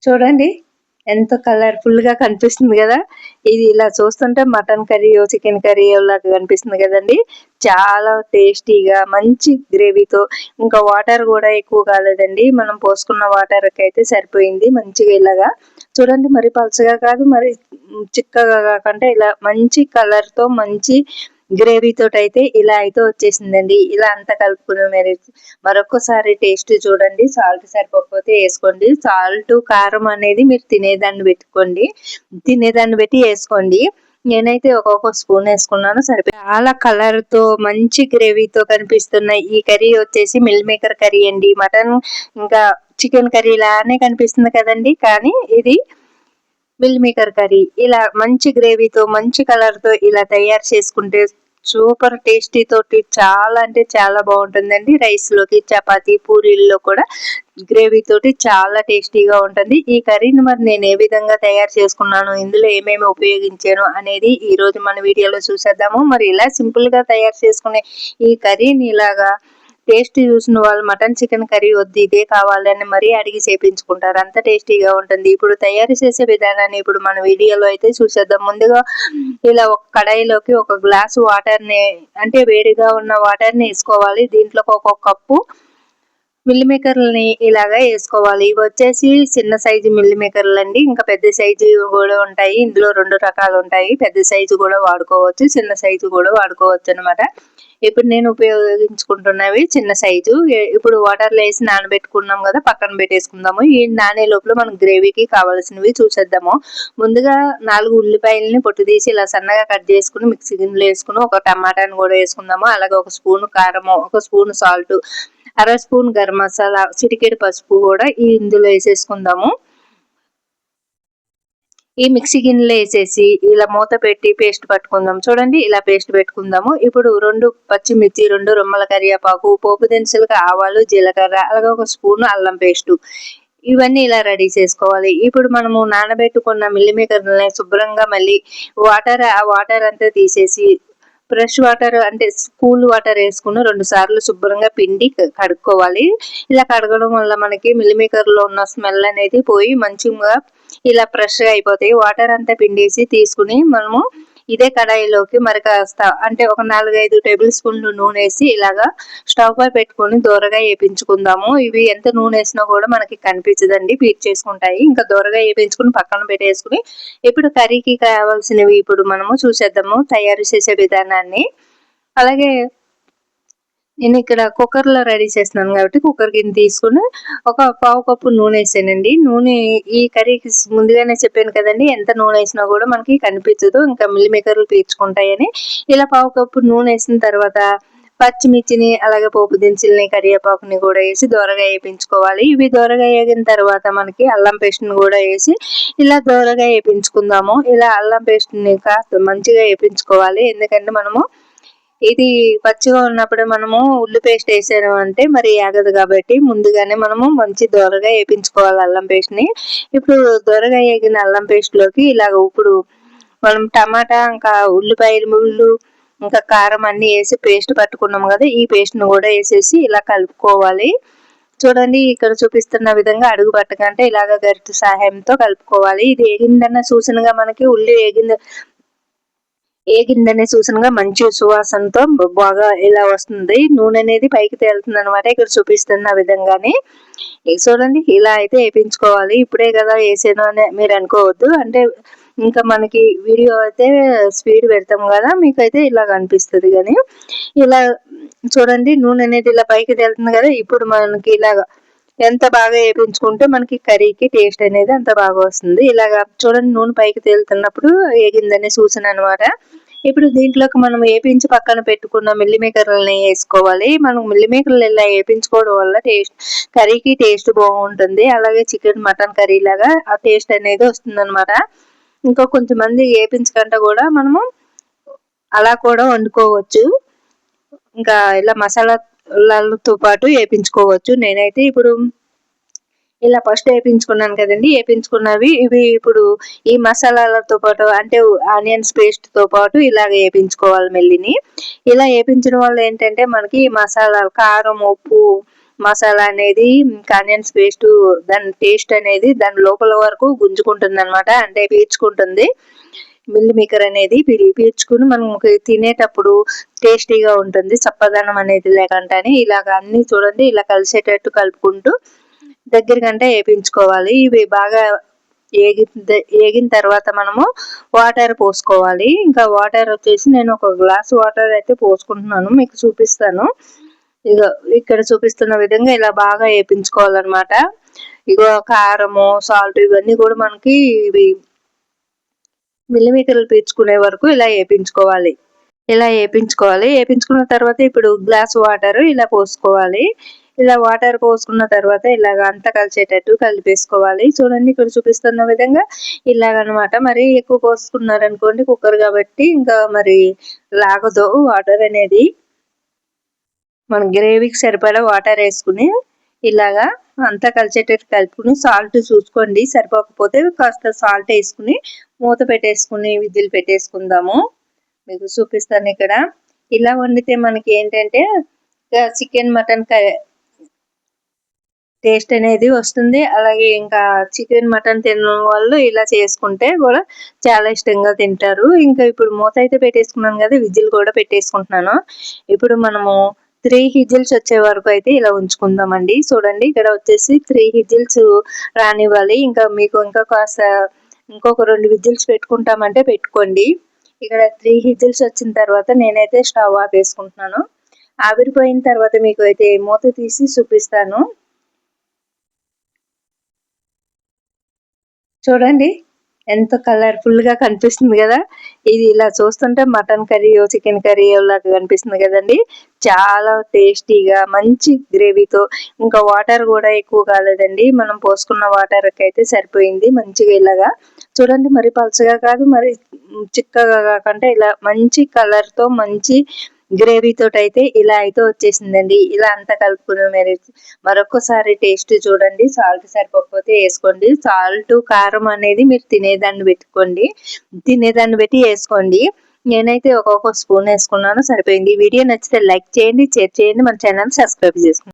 చూడండి ఎంత కలర్ఫుల్ గా కనిపిస్తుంది కదా. ఇది ఇలా చూస్తుంటే మటన్ కర్రీ చికెన్ కర్రీ లాగా కనిపిస్తుంది కదండి. చాలా టేస్టీగా మంచి గ్రేవీతో, ఇంకా వాటర్ కూడా ఎక్కువ కాలేదండి. మనం పోసుకున్న వాటర్ అయితే సరిపోయింది. మంచిగా ఇలాగా చూడండి, మరి పలుచగా కాదు మరి చిక్కగా కాకుండా ఇలా మంచి కలర్ తో మంచి గ్రేవీ తోటి అయితే ఇలా అయితే వచ్చేసిందండి. ఇలా అంతా కలుపుకుని మరి మరొకసారి టేస్ట్ చూడండి. సాల్ట్ సరిపోకపోతే వేసుకోండి. సాల్ట్ కారం అనేది మీరు తినేదాన్ని బట్టి వేసుకోండి. నేనైతే ఒక్కొక్క స్పూన్ వేసుకున్నాను, సరిపోయి. చాలా కలర్ తో మంచి గ్రేవీతో కనిపిస్తున్న ఈ కర్రీ వచ్చేసి మిల్ మేకర్ కర్రీ అండి. మటన్ ఇంకా చికెన్ కర్రీ లానే కనిపిస్తుంది కదండి, కానీ ఇది మిల్ మేకర్ కర్రీ. ఇలా మంచి గ్రేవీతో మంచి కలర్ తో ఇలా తయారు చేసుకుంటే సూపర్ టేస్టీ తోటి చాలా అంటే చాలా బాగుంటుందండి. రైస్ లోకి, చపాతీ, పూరీల్లో కూడా గ్రేవీ తోటి చాలా టేస్టీగా ఉంటుంది. ఈ కర్రీని మరి నేను ఏ విధంగా తయారు చేసుకున్నాను, ఇందులో ఏమేమి ఉపయోగించాను అనేది ఈ రోజు మన వీడియోలో చూసేద్దాము. మరి ఇలా సింపుల్ గా తయారు చేసుకునే ఈ కర్రీని ఇలాగా టేస్ట్ చూసిన వాళ్ళు మటన్ చికెన్ కర్రీ వద్దు ఇదే కావాలని మరీ అడిగి చేపించుకుంటారు. అంత టేస్టీగా ఉంటుంది. ఇప్పుడు తయారు చేసే విధానాన్ని ఇప్పుడు మన వీడియోలో అయితే చూసేద్దాం. ముందుగా ఇలా ఒక కడాయిలోకి ఒక గ్లాసు వాటర్ ని, అంటే వేడిగా ఉన్న వాటర్ ని వేసుకోవాలి. దీంట్లోకి ఒక కప్పు మిల్ మేకర్లని ఇలాగా వేసుకోవాలి. ఇవి వచ్చేసి చిన్న సైజు మిల్ మేకర్లు అండి. ఇంకా పెద్ద సైజు కూడా ఉంటాయి. ఇందులో 2 రకాలు ఉంటాయి. పెద్ద సైజు కూడా వాడుకోవచ్చు, చిన్న సైజు కూడా వాడుకోవచ్చు అనమాట. ఇప్పుడు నేను ఉపయోగించుకుంటున్నవి చిన్న సైజు. ఇప్పుడు వాటర్లో వేసి నానబెట్టుకున్నాం కదా, పక్కన పెట్టేసుకుందాము. ఈ నానే లోపల మనం గ్రేవీకి కావాల్సినవి చూసేద్దాము. ముందుగా 4 ఉల్లిపాయలని పొట్టు తీసి ఇలా సన్నగా కట్ చేసుకుని మిక్సీ గిన్నెలో వేసుకుని ఒక టమాటాని కూడా వేసుకుందాము. అలాగే ఒక స్పూన్ కారము, ఒక స్పూన్ సాల్ట్, అర స్పూన్ గరం మసాలా, చిటికెడు పసుపు కూడా ఇందులో వేసేసుకుందాము. ఈ మిక్సీ గిన్నెలో వేసేసి ఇలా మూత పెట్టి పేస్ట్ పట్టుకుందాం. చూడండి, ఇలా పేస్ట్ పెట్టుకుందాము. ఇప్పుడు 2 పచ్చిమిర్చి, 2 రొమ్మల కరివేపాకు, పోపు దినుసులుగా ఆవాలు, జీలకర్ర, అలాగే ఒక స్పూన్ అల్లం పేస్టు, ఇవన్నీ ఇలా రెడీ చేసుకోవాలి. ఇప్పుడు మనము నానబెట్టుకున్న మిల్ మేకర్లని శుభ్రంగా మళ్ళీ ఆ వాటర్ అంతా తీసేసి ఫ్రెష్ వాటర్ అంటే కూల్ వాటర్ వేసుకుని 2 సార్లు శుభ్రంగా పిండి కడుక్కోవాలి. ఇలా కడగడం వల్ల మనకి మిల్ మేకర్ లో ఉన్న స్మెల్ అనేది పోయి మంచిగా ఇలా ఫ్రెష్ గా అయిపోతాయి. వాటర్ అంతా పిండేసి తీసుకుని మనము ఇదే కడాయిలోకి మరి కాస్త అంటే ఒక 4-5 టేబుల్ స్పూన్లు నూనె వేసి ఇలాగా స్టవ్ పై పెట్టుకుని దూరగా వేపించుకుందాము. ఇవి ఎంత నూనె వేసినా కూడా మనకి కనిపించదండి, పీట్ చేసుకుంటాయి. ఇంకా దూరగా వేపించుకుని పక్కన పెట్టేసుకుని ఇప్పుడు కర్రీకి కావాల్సినవి ఇప్పుడు మనము చూసేద్దాము తయారు చేసే విధానాన్ని. అలాగే నేను ఇక్కడ కుక్కర్ లో రెడీ చేస్తున్నాను కాబట్టి కుక్కర్ గిన్నె తీసుకుని ఒక పావు కప్పు నూనె వేసానండి. నూనె ఈ కర్రీకి ముందుగానే చెప్పాను కదండి, ఎంత నూనె వేసినా కూడా మనకి కనిపించదు, ఇంకా మిల్ మేకర్లు పీల్చుకుంటాయని. ఇలా పావు కప్పు నూనె వేసిన తర్వాత పచ్చిమిర్చిని, అలాగే పోపు దినుసుల్ని, కరివేపాకుని కూడా వేసి దోరగా వేయించుకోవాలి. ఇవి దోరగా వేగిన తర్వాత మనకి అల్లం పేస్ట్ ని కూడా వేసి ఇలా దోరగా వేయించుకుందాము. ఇలా అల్లం పేస్ట్ ని కాస్త మంచిగా వేయించుకోవాలి. ఎందుకంటే మనము ఇది పచ్చిగా ఉన్నప్పుడు మనము ఉల్లి పేస్ట్ వేసాము అంటే మరి ఆగదు, కాబట్టి ముందుగానే మనము మంచి దోరగా వేయించుకోవాలి అల్లం పేస్ట్ ని. ఇప్పుడు దోరగా వేగిన అల్లం పేస్ట్ లోకి ఇలాగ ఇప్పుడు మనం టమాటా, ఇంకా ఉల్లిపాయలు ముళ్ళు, ఇంకా కారం అన్ని వేసి పేస్ట్ పట్టుకున్నాము కదా, ఈ పేస్ట్ ను కూడా వేసేసి ఇలా కలుపుకోవాలి. చూడండి, ఇక్కడ చూపిస్తున్న విధంగా అడుగు పట్టకంటే ఇలాగ గరిటె సహాయంతో కలుపుకోవాలి. ఇది వేగిందన్న సూచనగా మనకి ఉల్లి ఏగిందనే సూచనగా మంచి సువాసనతో బాగా ఇలా వస్తుంది. నూనె అనేది పైకి తేలుతుంది అనమాట, ఇక్కడ చూపిస్తున్న విధంగానే. చూడండి, ఇలా అయితే వేయించుకోవాలి. ఇప్పుడే కదా వేసాను అని మీరు అనుకోవద్దు. అంటే ఇంకా మనకి వీడియో అయితే స్పీడ్ పెడతాం కదా, మీకైతే ఇలా కనిపిస్తుంది. కానీ ఇలా చూడండి, నూనె అనేది ఇలా పైకి తేలుతుంది కదా. ఇప్పుడు మనకి ఇలాగా ఎంత బాగా వేయించుకుంటే మనకి కర్రీకి టేస్ట్ అనేది అంత బాగా వస్తుంది. ఇలాగా చూడండి, నూనె పైకి తేలుతున్నప్పుడు వేగిందనే సూచన అనమాట. ఇప్పుడు దీంట్లోకి మనం వేపించి పక్కన పెట్టుకున్న మిల్లి మేకర్లని వేసుకోవాలి. మనం మిల్లి మేకర్లు ఇలా వేపించుకోవడం వల్ల కర్రీకి టేస్ట్ బాగుంటుంది. అలాగే చికెన్, మటన్ కర్రీ లాగా ఆ టేస్ట్ అనేది వస్తుంది అనమాట. ఇంకా కొంతమంది వేపించకుండా కూడా మనము అలా కూడా వండుకోవచ్చు. ఇంకా ఇలా మసాలాలతో పాటు వేపించుకోవచ్చు. నేనైతే ఇప్పుడు ఇలా ఫస్ట్ వేపించుకున్నాను కదండి, వేపించుకున్నవి ఇవి ఇప్పుడు ఈ మసాలాలతో పాటు అంటే ఆనియన్స్ పేస్ట్ తో పాటు ఇలాగ వేపించుకోవాలి మెల్లిని. ఇలా వేపించడం వల్ల ఏంటంటే మనకి ఈ మసాలాలు కారం, ఉప్పు, మసాలా అనేది ఆనియన్స్ పేస్ట్ దాని టేస్ట్ అనేది దాని లోపల వరకు గుంజుకుంటుంది అనమాట, అంటే పీల్చుకుంటుంది. మిల్ మేకర్ అనేది పీల్చుకుని మనం తినేటప్పుడు టేస్టీగా ఉంటుంది, చప్పదనం అనేది లేకుండా. ఇలాగ అన్ని చూడండి ఇలా కలిసేటట్టు కలుపుకుంటూ దగ్గరకంటే వేపించుకోవాలి. ఇవి బాగా ఏగిన తర్వాత మనము వాటర్ పోసుకోవాలి. ఇంకా వాటర్ వచ్చేసి నేను ఒక గ్లాస్ వాటర్ అయితే పోసుకుంటున్నాను, మీకు చూపిస్తాను. ఇగో ఇక్కడ చూపిస్తున్న విధంగా ఇలా బాగా వేపించుకోవాలన్నమాట. ఇగో కారము సాల్ట్ ఇవన్నీ కూడా మనకి ఇవి మిల్లిమీకర్లు పీల్చుకునే వరకు ఇలా వేపించుకోవాలి. వేపించుకున్న తర్వాత ఇప్పుడు గ్లాస్ వాటర్ ఇలా పోసుకోవాలి. ఇలా వాటర్ పోసుకున్న తర్వాత ఇలాగ అంతా కలిసేటట్టు కలిపేసుకోవాలి. చూడండి ఇక్కడ చూపిస్తున్న విధంగా ఇలాగనమాట. మరి ఎక్కువ పోసుకున్నారనుకోండి కుక్కర్ కాబట్టి ఇంకా మరి లాగదు వాటర్ అనేది. మనం గ్రేవీకి సరిపడా వాటర్ వేసుకుని ఇలాగా అంతా కలిసేటట్టు కలుపుకుని సాల్ట్ చూసుకోండి, సరిపోకపోతే కాస్త సాల్ట్ వేసుకుని మూత పెట్టేసుకుని విజిల్ పెట్టేసుకుందాము. మీకు చూపిస్తాను ఇక్కడ. ఇలా వండితే మనకి ఏంటంటే చికెన్ మటన్ టేస్ట్ అనేది వస్తుంది. అలాగే ఇంకా చికెన్ మటన్ తిన్న వాళ్ళు ఇలా చేసుకుంటే కూడా చాలా ఇష్టంగా తింటారు. ఇంకా ఇప్పుడు మూత అయితే పెట్టేసుకున్నాను కదా, విజిల్ కూడా పెట్టేసుకుంటున్నాను. ఇప్పుడు మనము 3 విజిల్స్ వచ్చే వరకు అయితే ఇలా ఉంచుకుందామండి. చూడండి ఇక్కడ వచ్చేసి 3 విజిల్స్ రానివ్వాలి. ఇంకా మీకు ఇంకా కాస్త ఇంకొక 2 విజిల్స్ పెట్టుకుంటామంటే పెట్టుకోండి. ఇక్కడ 3 విజిల్స్ వచ్చిన తర్వాత నేనైతే స్టవ్ ఆపేసుకుంటున్నాను. ఆవిరిపోయిన తర్వాత మీకు అయితే మూత తీసి చూపిస్తాను. చూడండి ఎంత కలర్ఫుల్ గా కనిపిస్తుంది కదా. ఇది ఇలా చూస్తుంటే మటన్ కర్రీ చికెన్ కర్రీ లాగా కనిపిస్తుంది కదండి. చాలా టేస్టీగా మంచి గ్రేవీతో, ఇంకా వాటర్ కూడా ఎక్కువ కాలేదండి, మనం పోసుకున్న వాటర్ అయితే సరిపోయింది. మంచిగా ఇలాగా చూడండి, మరి పలుచగా కాదు మరి చిక్కగా కాకుండా ఇలా మంచి కలర్ తో మంచి గ్రేవీ తోటి అయితే ఇలా అయితే వచ్చేసిందండి. ఇలా అంతా కలుపుకుని మీరు మరొకసారి టేస్ట్ చూడండి. సాల్ట్ సరిపోకపోతే వేసుకోండి. సాల్ట్ కారం అనేది మీరు తినేదాన్ని బట్టి వేసుకోండి. నేనైతే ఒక్కొక్క స్పూన్ వేసుకున్నాను, సరిపోయింది. ఈ వీడియో నచ్చితే లైక్ చేయండి, షేర్ చేయండి, మన ఛానల్ సబ్స్క్రైబ్ చేసుకోండి.